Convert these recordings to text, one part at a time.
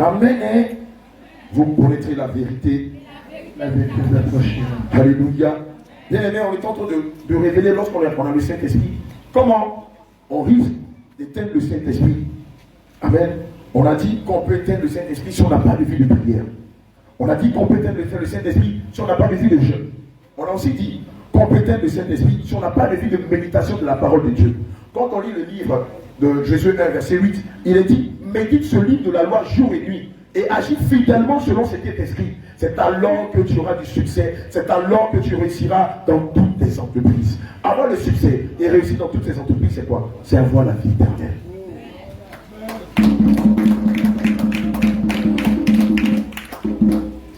Amen. Hein? Vous connaîtrez la vérité. La vérité vous approchera. Alléluia. Bien aimé, on est en train de révéler lorsqu'on a le Saint-Esprit. Comment on risque d'éteindre le Saint-Esprit. Amen. On a dit qu'on peut éteindre le Saint-Esprit si on n'a pas de vie de prière. On a dit qu'on peut éteindre le Saint-Esprit si on n'a pas de vie de jeûne. On a aussi dit qu'on peut éteindre le Saint-Esprit si on n'a pas de vie de méditation de la parole de Dieu. Quand on lit le livre de Jésus 1, verset 8, il est dit, médite ce livre de la loi jour et nuit et agis fidèlement selon ce qui est écrit. C'est alors que tu auras du succès. C'est alors que tu réussiras dans toutes tes entreprises. Avoir le succès et réussir dans toutes tes entreprises, c'est quoi? C'est avoir la vie éternelle.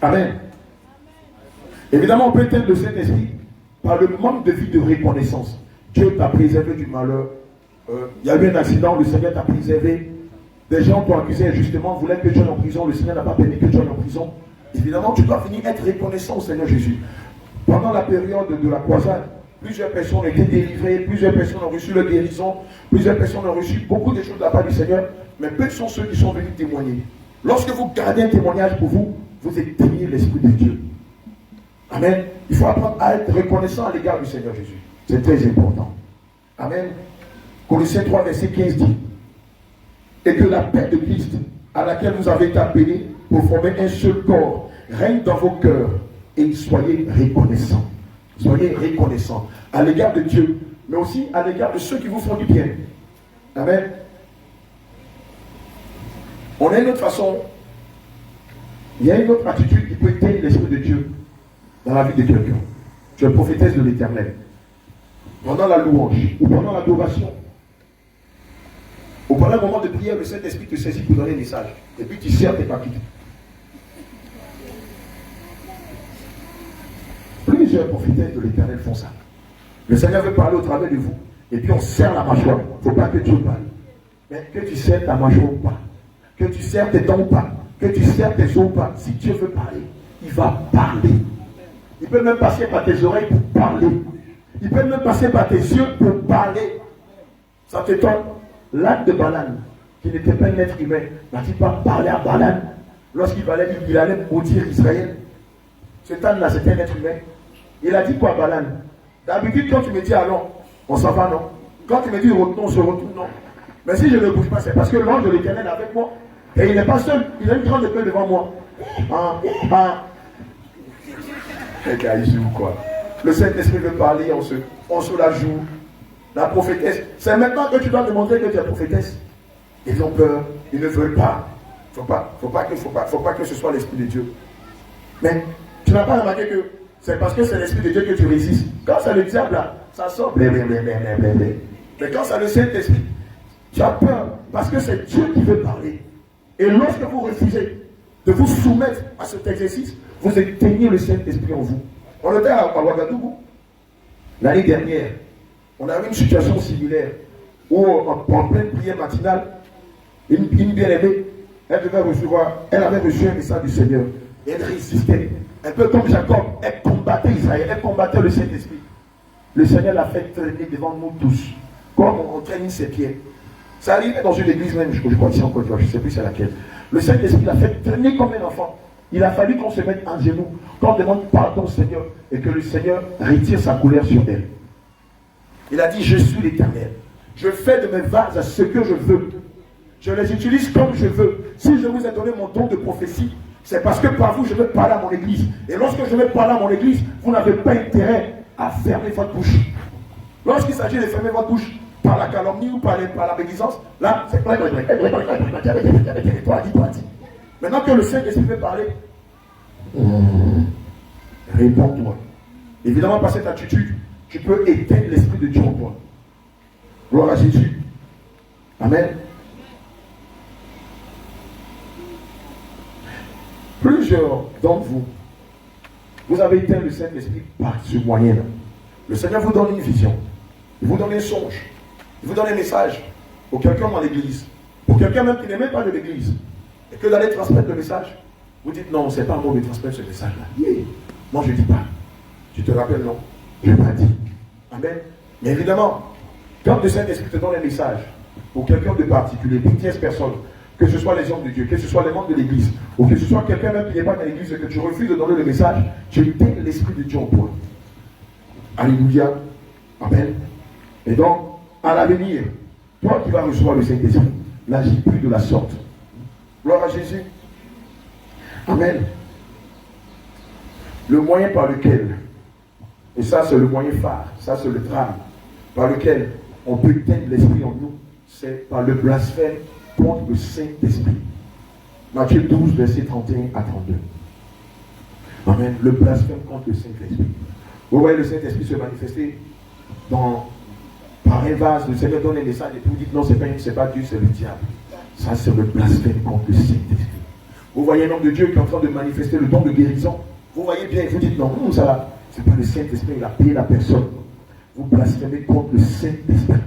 Amen. Évidemment, on peut éteindre le Saint-Esprit par le manque de vie de reconnaissance. Dieu t'a préservé du malheur. Il y a eu un accident, le Seigneur t'a préservé. Des gens t'ont accusé injustement, voulaient que tu ailles en prison. Le Seigneur n'a pas permis que tu ailles en prison. Évidemment, tu dois venir être reconnaissant au Seigneur Jésus. Pendant la période de la croisade, plusieurs personnes ont été délivrées, plusieurs personnes ont reçu leur guérison, plusieurs personnes ont reçu beaucoup de choses de la part du Seigneur, mais peu sont ceux qui sont venus témoigner. Lorsque vous gardez un témoignage pour vous, vous éteignez l'Esprit de Dieu. Amen. Il faut apprendre à être reconnaissant à l'égard du Seigneur Jésus. C'est très important. Amen. Colossiens 3, verset 15 dit, et que la paix de Christ, à laquelle vous avez été appelés pour former un seul corps, règne dans vos cœurs et soyez reconnaissants. Soyez reconnaissants à l'égard de Dieu, mais aussi à l'égard de ceux qui vous font du bien. Amen. On a une autre façon, il y a une autre attitude qui peut éteindre l'Esprit de Dieu dans la vie de quelqu'un. Tu es prophétesse de l'Éternel. Pendant la louange, ou pendant l'adoration, ou pendant un moment de prière, le Saint-Esprit te saisit pour donner un message. Et puis tu sers tes papiers. Plusieurs prophétesses de l'Éternel font ça. Le Seigneur veut parler au travers de vous. Et puis on serre la mâchoire. Il ne faut pas que Dieu parle. Mais que tu serres ta mâchoire ou pas. Que tu serres tes dents ou pas. Que tu serres tes os ou pas. Si Dieu veut parler, il va parler. Il peut même passer par tes oreilles pour parler. Il peut même passer par tes yeux pour parler. Ça t'étonne. L'acte de Balaam, qui n'était pas un être humain, n'a-t-il pas parlé à Balaam lorsqu'il allait maudire Israël? Cet âne-là, c'était un être humain. Il a dit quoi à Balaam? D'habitude, quand tu me dis allons, on s'en va, non? Quand tu me dis retourne, on se retourne, non? Mais si je ne bouge pas, c'est parce que l'ange de l'Éternel est avec moi. Et il n'est pas seul, il a une grande épée devant moi. Les gars, ils jouent quoi? Le Saint-Esprit veut parler, on se la joue. La prophétesse, c'est maintenant que tu dois démontrer que tu es prophétesse. Ils ont peur, ils ne veulent pas. Faut pas que ce soit l'Esprit de Dieu. Mais tu n'as pas remarqué que c'est parce que c'est l'Esprit de Dieu que tu résistes. Quand c'est le diable là, ça sort. Mais quand c'est le Saint-Esprit, tu as peur parce que c'est Dieu qui veut parler. Et lorsque vous refusez de vous soumettre à cet exercice, vous éteignez le Saint-Esprit en vous. On était à Ouagadougou l'année dernière. On avait une situation similaire où, en pleine prière matinale, une bien-aimée, elle avait reçu un message du Seigneur. Et elle résistait. Un peu comme Jacob, elle combattait Israël, elle combattait le Saint-Esprit. Le Seigneur l'a fait traîner devant nous tous, comme on traîne ses pieds. Ça arrivait dans une église même, je crois ici en Côte d'Ivoire, je ne sais plus c'est laquelle. Le Saint-Esprit l'a fait traîner comme un enfant. Il a fallu qu'on se mette en genoux, qu'on demande pardon au Seigneur et que le Seigneur retire sa colère sur elle. Il a dit, je suis l'Éternel. Je fais de mes vases ce que je veux. Je les utilise comme je veux. Si je vous ai donné mon don de prophétie, c'est parce que par vous, je vais parler à mon église. Et lorsque je vais parler à mon église, vous n'avez pas intérêt à fermer votre bouche. Lorsqu'il s'agit de fermer votre bouche par la calomnie ou par la médisance, là, c'est toi dis. Maintenant que le Saint-Esprit veut parler, réponds-toi. Évidemment, par cette attitude, tu peux éteindre l'Esprit de Dieu en toi. Gloire à Jésus. Amen. Plusieurs d'entre vous, vous avez éteint le Saint-Esprit par ce moyen-là. Le Seigneur vous donne une vision. Il vous donne un songe. Il vous donne un message pour quelqu'un dans l'église. Pour quelqu'un même qui n'est même pas de l'église. Et que d'aller transmettre le message, vous dites non, c'est pas à moi de transmettre ce message-là. Yeah. Moi je ne dis pas. Tu te rappelles, non? Je n'ai pas dit. Amen. Mais évidemment, quand le Saint-Esprit te donne un message pour quelqu'un de particulier, pour 15 personnes, que ce soit les hommes de Dieu, que ce soit les membres de l'église, ou que ce soit quelqu'un même qui n'est pas dans l'église et que tu refuses de donner le message, tu éteins l'Esprit de Dieu en toi. Alléluia. Amen. Et donc, à l'avenir, toi qui vas recevoir le Saint-Esprit, n'agis plus de la sorte. Gloire à Jésus. Amen. Le moyen par lequel, et ça c'est le moyen phare, ça c'est le drame, par lequel on peut éteindre l'esprit en nous, c'est par le blasphème contre le Saint-Esprit. Matthieu 12, verset 31 à 32. Amen. Le blasphème contre le Saint-Esprit. Vous voyez le Saint-Esprit se manifester par un vase, le Seigneur donne un message et puis vous dites non, c'est pas Dieu, c'est le diable. Ça c'est le blasphème contre le Saint-Esprit. Vous voyez un homme de Dieu qui est en train de manifester le don de guérison. Vous voyez bien, vous dites non, ça va. C'est pas le Saint-Esprit, il a payé la personne. Vous blasphémez contre le Saint-Esprit.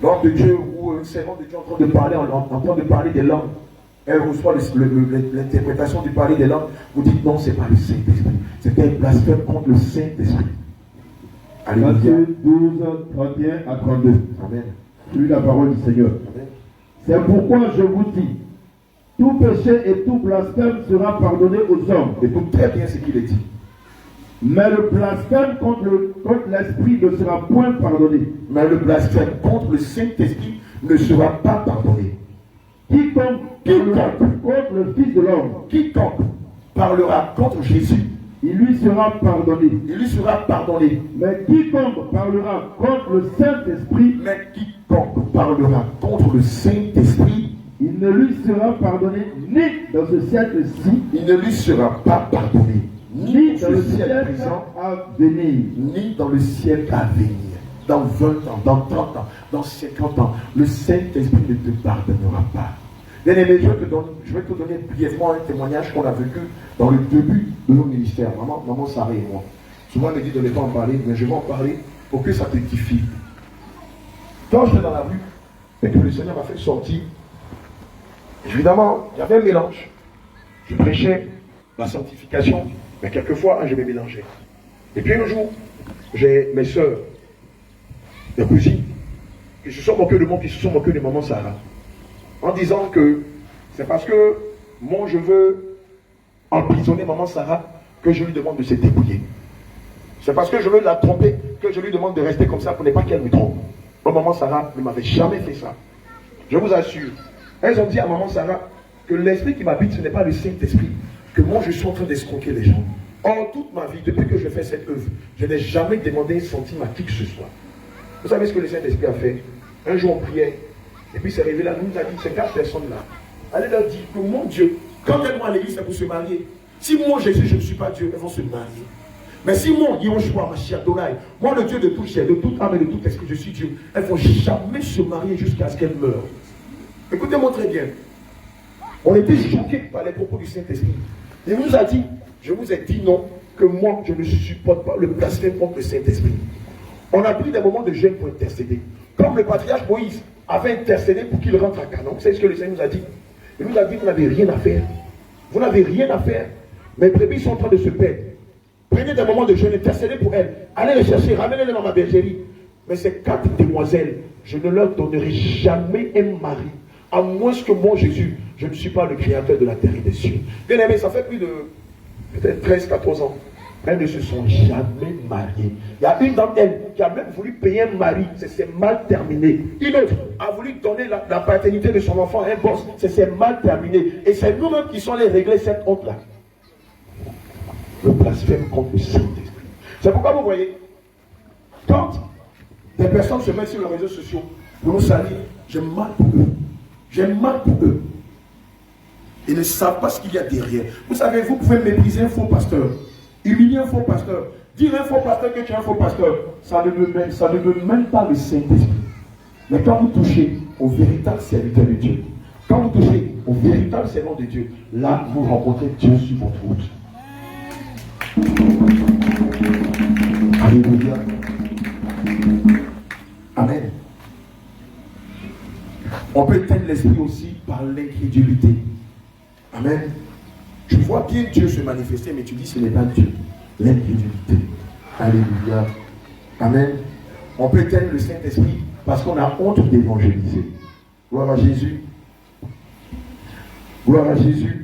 L'homme de Dieu ou un servant de Dieu en train de parler des langues, elle reçoit l'interprétation du parler des langues. Vous dites non, c'est pas le Saint-Esprit. C'est un blasphème contre le Saint-Esprit. Matthieu 12, 31 à 32. Amen. Lis la parole du Seigneur. Amen. C'est pourquoi je vous dis, tout péché et tout blasphème sera pardonné aux hommes. Écoute très bien ce qu'il est dit. Mais le blasphème contre l'Esprit ne sera point pardonné. Mais le blasphème contre le Saint-Esprit ne sera pas pardonné. Quiconque parlera contre le Fils de l'homme, quiconque parlera contre Jésus, il lui sera pardonné. il lui sera pardonné. Mais quiconque parlera contre le Saint-Esprit, Mais quiconque parlera contre le Saint-Esprit, il ne lui sera pardonné ni dans ce siècle-ci, il ne lui sera pas pardonné, ni ni dans dans le le siècle siècle présent, à venir. ni dans le siècle à venir. Dans 20 ans, dans 30 ans, dans 50 ans, le Saint-Esprit ne te pardonnera pas. Bien-aimé, je vais te donner brièvement un témoignage qu'on a vécu dans le début de nos ministères. Maman Sarah et moi. Souvent, elle me dit de ne pas en parler, mais je vais en parler pour que ça t'édifie. Quand j'étais dans la rue et que le Seigneur m'a fait sortir, évidemment, il y avait un mélange. Je prêchais la sanctification, mais quelquefois, je me mélangeais. Et puis un jour, j'ai mes soeurs, mes cousines, qui se sont moquées de moi, qui se sont moquées de maman Sarah, en disant que c'est parce que moi je veux emprisonner maman Sarah que je lui demande de se débrouiller. C'est parce que je veux la tromper que je lui demande de rester comme ça pour ne pas qu'elle me trompe. Moi, maman Sarah ne m'avait jamais fait ça. Je vous assure. Elles ont dit à maman Sarah que l'esprit qui m'habite, ce n'est pas le Saint-Esprit, que moi je suis en train d'escroquer les gens. En toute ma vie, depuis que je fais cette œuvre, je n'ai jamais demandé un centime à qui que ce soit. Vous savez ce que le Saint-Esprit a fait? Un jour on priait, et puis c'est révélé à nous, nous a dit, ces 4 personnes-là, allez leur dire que mon Dieu, quand elles vont à l'église, c'est pour se marier. Si moi Jésus, je ne suis pas Dieu, elles vont se marier. Mais si moi, Yehoshua, Mashiach, Adonai, moi le Dieu de tout ciel, de toute âme et de tout esprit, je suis Dieu, elles ne vont jamais se marier jusqu'à ce qu'elles meurent. Écoutez-moi très bien. On était choqués par les propos du Saint-Esprit. Il nous a dit, je vous ai dit non, que moi, je ne supporte pas le blasphème contre le Saint-Esprit. On a pris des moments de jeûne pour intercéder. Comme le patriarche Moïse avait intercédé pour qu'il rentre à Canaan. Vous savez ce que le Seigneur nous a dit? Il nous a dit, vous n'avez rien à faire. Vous n'avez rien à faire. Mes brebis sont en train de se perdre. Prenez des moments de jeûne, intercédez pour elles. Allez les chercher, ramenez-les dans ma bergerie. Mais ces 4 demoiselles, je ne leur donnerai jamais un mari. À moins que moi, Jésus, je ne suis pas le créateur de la terre et des cieux. Bien aimé, ça fait plus de peut-être 13-14 ans. Elles ne se sont jamais mariées. Il y a une d'entre elles qui a même voulu payer un mari. Ça s'est mal terminé. Une autre a voulu donner la paternité de son enfant à un boss. Ça s'est mal terminé. Et c'est nous-mêmes qui sommes les régler cette honte-là. Le blasphème contre le Saint-Esprit. C'est pourquoi vous voyez, quand des personnes se mettent sur les réseaux sociaux pour nous salir, j'ai mal pour eux. J'ai mal pour eux. Ils ne savent pas ce qu'il y a derrière. Vous savez, vous pouvez mépriser un faux pasteur, humilier un faux pasteur, dire à un faux pasteur que tu es un faux pasteur. Ça ne veut même pas le Saint-Esprit. Mais quand vous touchez au véritable serviteur de Dieu, quand vous touchez au véritable servant de Dieu, là, vous rencontrez Dieu sur votre route. Alléluia. Amen. On peut éteindre l'esprit aussi par l'incrédulité. Amen. Tu vois bien Dieu se manifester, mais tu dis ce n'est pas Dieu. L'incrédulité. Alléluia. Amen. On peut éteindre le Saint-Esprit parce qu'on a honte d'évangéliser. Gloire à Jésus. Gloire à Jésus.